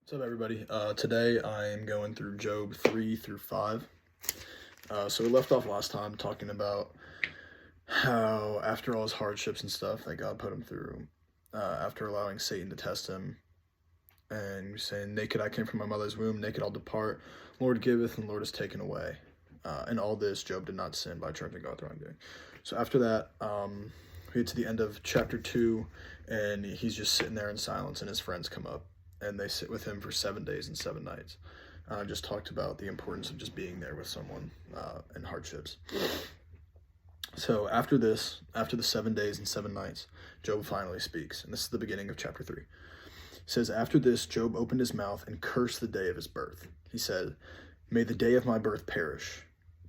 What's up, everybody? Today I am going through Job 3 through 5. So we left off last time talking about how after all his hardships and stuff that God put him through, after allowing Satan to test him, and saying, "Naked I came from my mother's womb, naked I'll depart. Lord giveth, and Lord is taken away." And all this, Job did not sin by charging God with wrongdoing. So after that, we get to the end of chapter 2, and he's just sitting there in silence, and his friends come up and they sit with him for 7 days and 7 nights. I just talked about the importance of just being there with someone in hardships. So after this, after the 7 days and 7 nights, Job finally speaks, and this is the beginning of chapter 3. It says, "After this, Job opened his mouth and cursed the day of his birth. He said, 'May the day of my birth perish,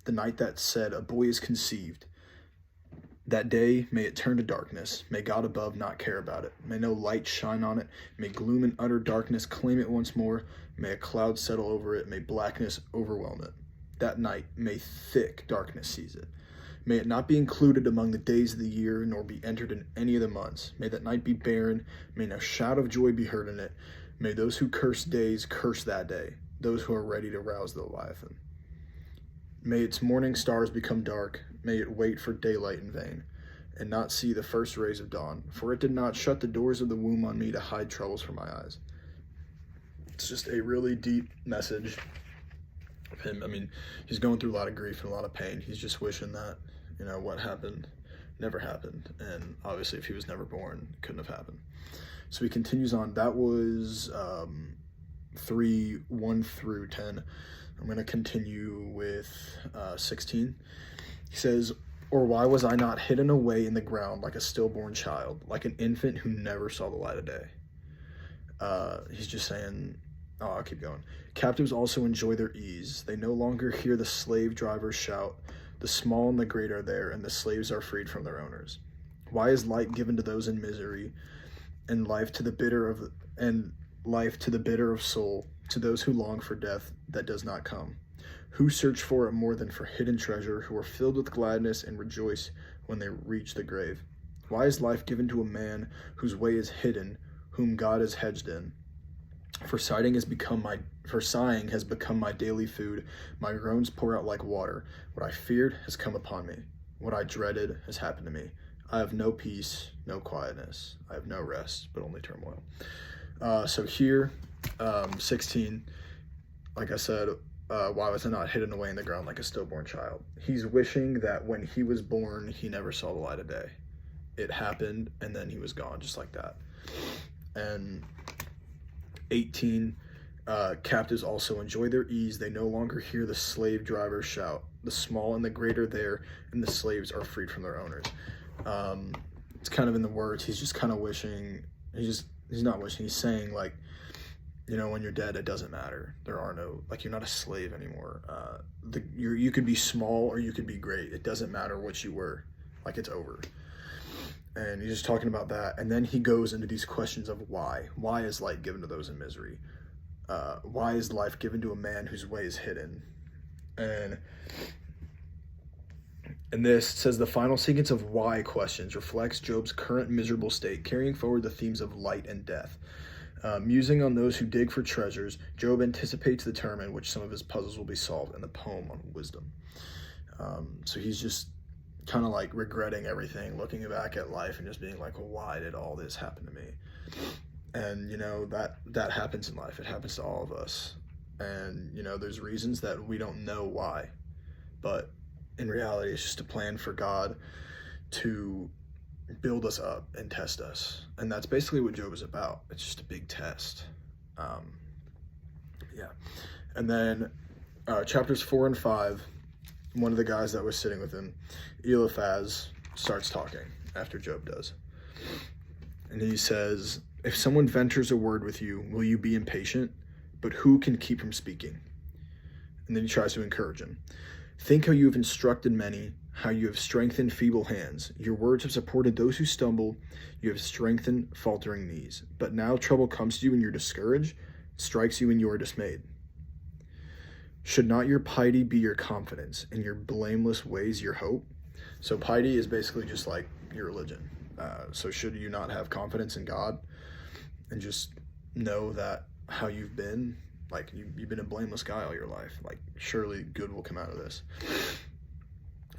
the night that said, a boy is conceived. That day, may it turn to darkness. May God above not care about it. May no light shine on it. May gloom and utter darkness claim it once more. May a cloud settle over it. May blackness overwhelm it. That night, may thick darkness seize it. May it not be included among the days of the year, nor be entered in any of the months. May that night be barren. May no shout of joy be heard in it. May those who curse days curse that day, those who are ready to rouse the Leviathan. May its morning stars become dark. May it wait for daylight in vain, and not see the first rays of dawn. For it did not shut the doors of the womb on me to hide troubles from my eyes.'" It's just a really deep message of him. I mean, he's going through a lot of grief and a lot of pain. He's just wishing that, what happened never happened. And obviously, if he was never born, it couldn't have happened. So he continues on. That was 3, 1 through 10. I'm going to continue with 16. He says, "Or why was I not hidden away in the ground like a stillborn child, like an infant who never saw the light of day?" He's just saying, I'll keep going. "Captives also enjoy their ease. They no longer hear the slave drivers shout. The small and the great are there, and the slaves are freed from their owners. Why is light given to those in misery, and life to the bitter of soul, to those who long for death that does not come? Who search for it more than for hidden treasure, who are filled with gladness and rejoice when they reach the grave? Why is life given to a man whose way is hidden, whom God has hedged in? For sighing has become my daily food. My groans pour out like water. What I feared has come upon me. What I dreaded has happened to me. I have no peace, no quietness. I have no rest, but only turmoil." So here, 16, like I said, why was I not hidden away in the ground like a stillborn child? He's wishing that when he was born, he never saw the light of day. It happened, and then he was gone, just like that. And 18, "Captives also enjoy their ease. They no longer hear the slave drivers shout. The small and the great are there, and the slaves are freed from their owners." It's kind of in the words. He's just kind of wishing. He's not wishing. He's saying, like, when you're dead, it doesn't matter. There are no, you're not a slave anymore. You could be small or you could be great. It doesn't matter what you were. It's over. And he's just talking about that. And then he goes into these questions of why. Why is light given to those in misery? Why is life given to a man whose way is hidden? And this says the final sequence of why questions reflects Job's current miserable state, carrying forward the themes of light and death. Musing on those who dig for treasures, Job anticipates the term in which some of his puzzles will be solved in the poem on wisdom. So he's just kind of regretting everything, looking back at life and just being like, well, why did all this happen to me? And, that happens in life. It happens to all of us. And, there's reasons that we don't know why. But in reality, it's just a plan for God to build us up and test us. And that's basically what Job is about. It's just a big test. And then chapters 4 and 5, one of the guys that was sitting with him, Eliphaz, starts talking after Job does. And he says, "If someone ventures a word with you, will you be impatient? But who can keep from speaking?" And then he tries to encourage him. "Think how you have instructed many, how you have strengthened feeble hands. Your words have supported those who stumble. You have strengthened faltering knees. But now trouble comes to you and you're discouraged, strikes you and you are dismayed. Should not your piety be your confidence, and your blameless ways your hope?" So piety is basically just like your religion. So should you not have confidence in God and just know that how you've been, like you've been a blameless guy all your life. Like surely good will come out of this.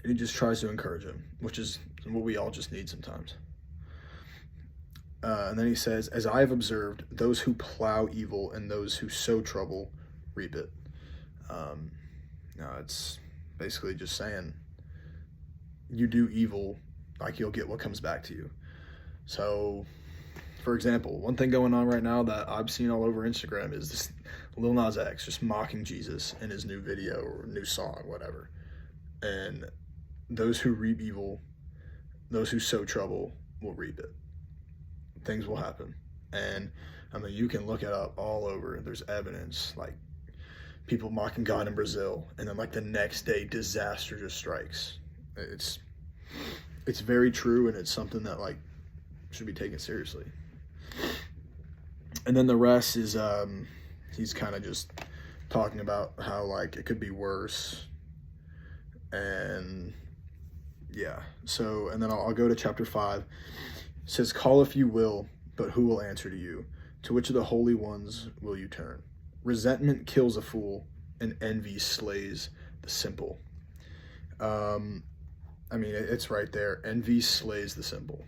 And he just tries to encourage him, which is what we all just need sometimes. And then he says, as I have observed, those who plow evil and those who sow trouble reap it. It's basically just saying you do evil, like you'll get what comes back to you. So, for example, one thing going on right now that I've seen all over Instagram is this Lil Nas X just mocking Jesus in his new video or new song, whatever. And those who reap evil, those who sow trouble will reap it. Things will happen. And I mean, you can look it up all over. There's evidence, like people mocking God in Brazil, and then like the next day disaster just strikes. It's very true, and it's something that like should be taken seriously. And then the rest is he's kind of just talking about how like it could be worse. And yeah, so and then I'll go to chapter 5. It says, call if you will, but who will answer to you? To which of the holy ones will you turn? Resentment kills a fool, and envy slays the simple. I mean, it's right there. Envy slays the simple.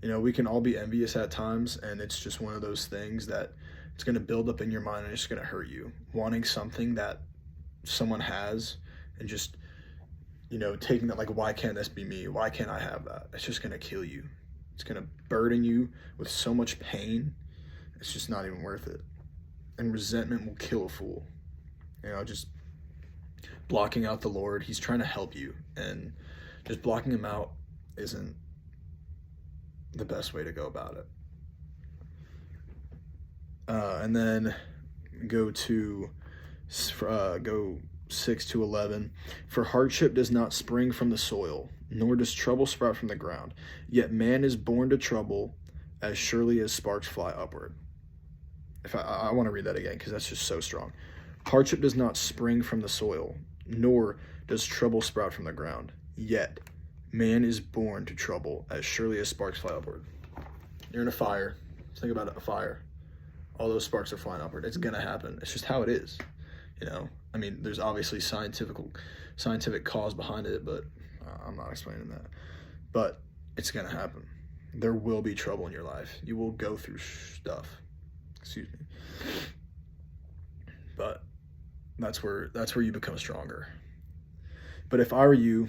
You know, we can all be envious at times, and it's just one of those things that it's going to build up in your mind and it's going to hurt you. Wanting something that someone has and just, you know, taking that, like, why can't this be me? Why can't I have that? It's just going to kill you. It's going to burden you with so much pain. It's just not even worth it. And resentment will kill a fool. You know, just blocking out the Lord. He's trying to help you, and just blocking him out isn't the best way to go about it. And then go 6 to 11. For hardship does not spring from the soil, nor does trouble sprout from the ground. Yet man is born to trouble as surely as sparks fly upward. If I want to read that again because that's just so strong. Hardship does not spring from the soil, nor does trouble sprout from the ground. Yet man is born to trouble as surely as sparks fly upward. You're in a fire. Think about it, a fire. All those sparks are flying upward. It's going to happen. It's just how it is. You know, I mean, there's obviously scientific cause behind it, but I'm not explaining that. But it's going to happen. There will be trouble in your life. You will go through stuff. Excuse me. But that's where you become stronger. But if I were you,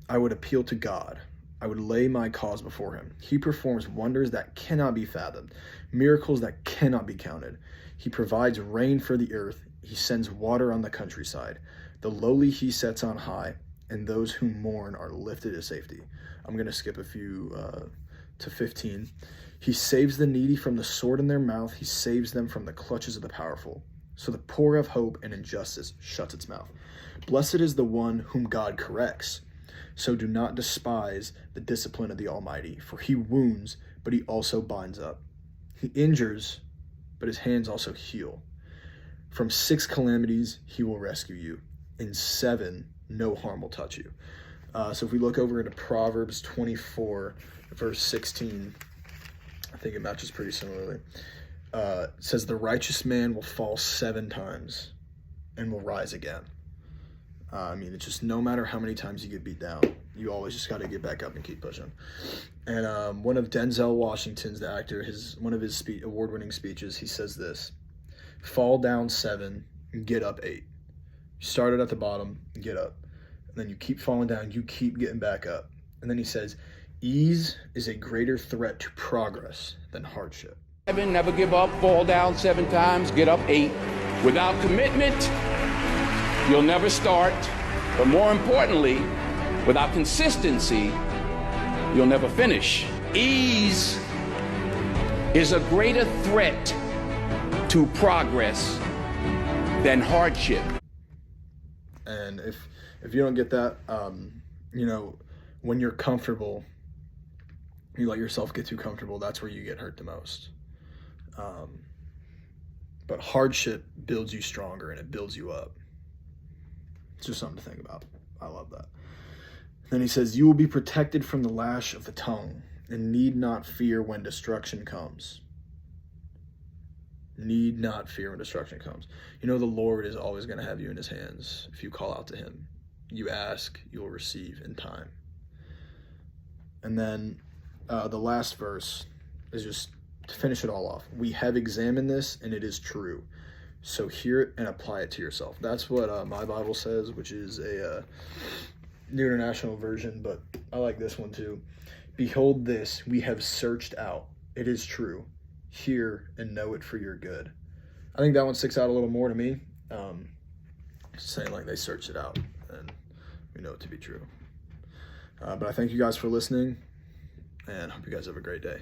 I would appeal to God. I would lay my cause before him. He performs wonders that cannot be fathomed, miracles that cannot be counted. He provides rain for the earth. He sends water on the countryside. The lowly he sets on high, and those who mourn are lifted to safety. I'm going to skip a few to 15. He saves the needy from the sword in their mouth. He saves them from the clutches of the powerful. So the poor of hope and injustice shuts its mouth. Blessed is the one whom God corrects. So do not despise the discipline of the Almighty, for he wounds, but he also binds up. He injures, but his hands also heal. From 6 calamities he will rescue you. In 7, no harm will touch you. So if we look over into Proverbs 24, verse 16, I think it matches pretty similarly. It says, the righteous man will fall 7 times and will rise again. I mean, it's just no matter how many times you get beat down, you always just got to get back up and keep pushing. And one of Denzel Washington's, the actor, one of his award-winning speeches, he says this: fall down 7, get up 8. You started at the bottom, get up. And then you keep falling down, you keep getting back up. And then he says, ease is a greater threat to progress than hardship. Never give up, fall down 7 times, get up 8. Without commitment, you'll never start. But more importantly, without consistency, you'll never finish. Ease is a greater threat to progress than hardship. And if you don't get that, you know, when you're comfortable, you let yourself get too comfortable, that's where you get hurt the most. But hardship builds you stronger and it builds you up. It's just something to think about. I love that. Then he says, you will be protected from the lash of the tongue and need not fear when destruction comes. Need not fear when destruction comes. You know, the Lord is always going to have you in his hands if you call out to him. You ask, you will receive in time. And then the last verse is just to finish it all off. We have examined this, and it is true. So hear it and apply it to yourself. That's what my Bible says, which is a New International Version, but I like this one too. Behold this, we have searched out. It is true. Hear and know it for your good. I think that one sticks out a little more to me. Saying like they searched it out and we know it to be true. But I thank you guys for listening and hope you guys have a great day.